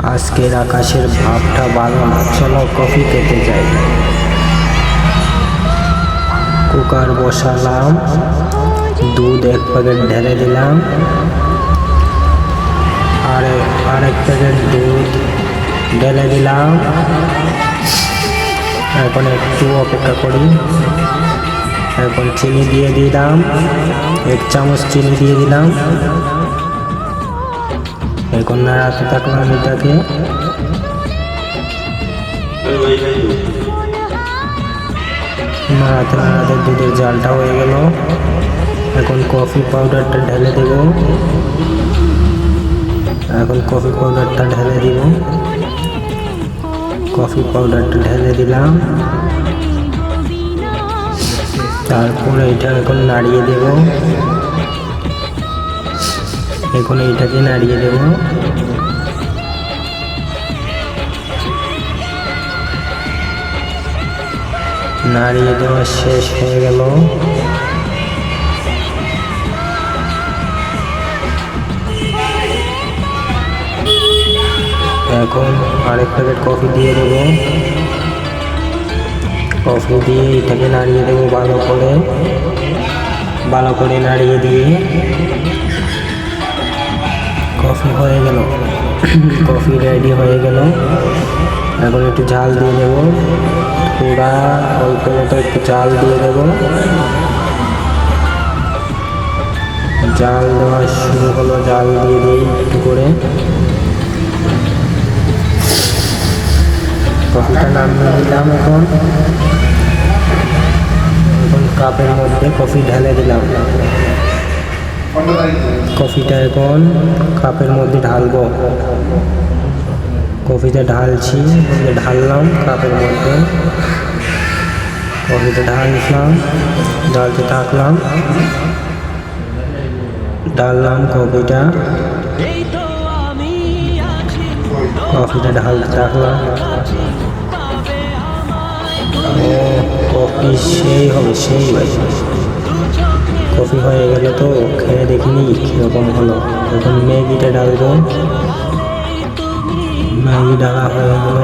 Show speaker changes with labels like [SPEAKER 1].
[SPEAKER 1] আজকের আকাশের ভাবটা ভালো না, চলো কফি খেতে যাই। কুকার বসালাম, দুধ 1 প্যাকেট ঢেলে দিলাম, আরেক প্যাকেট দুধ ঢেলে দিলাম। এখন একটু অপেক্ষা করি। এখন চিনি দিয়ে দিলাম, 1 চামচ চিনি দিয়ে দিলাম। এখন নাড়াতে থাকলাম এটাকে। নাড়াতে নাড়াতে দুধের জালটা হয়ে গেল। এখন কফি পাউডারটা ঢেলে দেব। কফি পাউডারটা ঢেলে দিলাম। তারপরে এটা এখন নাড়িয়ে দেব। এখন এইটাকে নাড়িয়ে দেব। নাড়িয়ে দেওয়া শেষ হয়ে গেল। এখন আরেক প্যাকেট কফি দিয়ে দেব। কফি দিয়ে এটাকে নাড়িয়ে দেবো ভালো করে নাড়িয়ে দিয়ে কফি হয়ে গেল। কফি রেডি হয়ে গেল। এখন একটু ঝাল দিয়ে দেব, পুরা অল্প মতো একটু ঝাল দিয়ে দেব। জাল দেওয়া শুরু হলো, জাল দিয়ে দিই একটু করে। কফিটা নামিয়ে নিলাম। এখন কাপের মধ্যে কফি ঢেলে দিলাম। কফিটা এখন কাপের মধ্যে ঢালবো। কফিটা ঢাললাম কাপের মধ্যে। কফিটা ঢালতে থাকলাম। ঢাললাম কফিটা ঢালতে থাকলাম। কফি সেই ভাই। কফি হয়ে গেল, তো খেয়ে দেখিনি কীরকম হলো। এখন ম্যাগিটা ঢালবো। ম্যাগি ঢালা হয়ে গেল।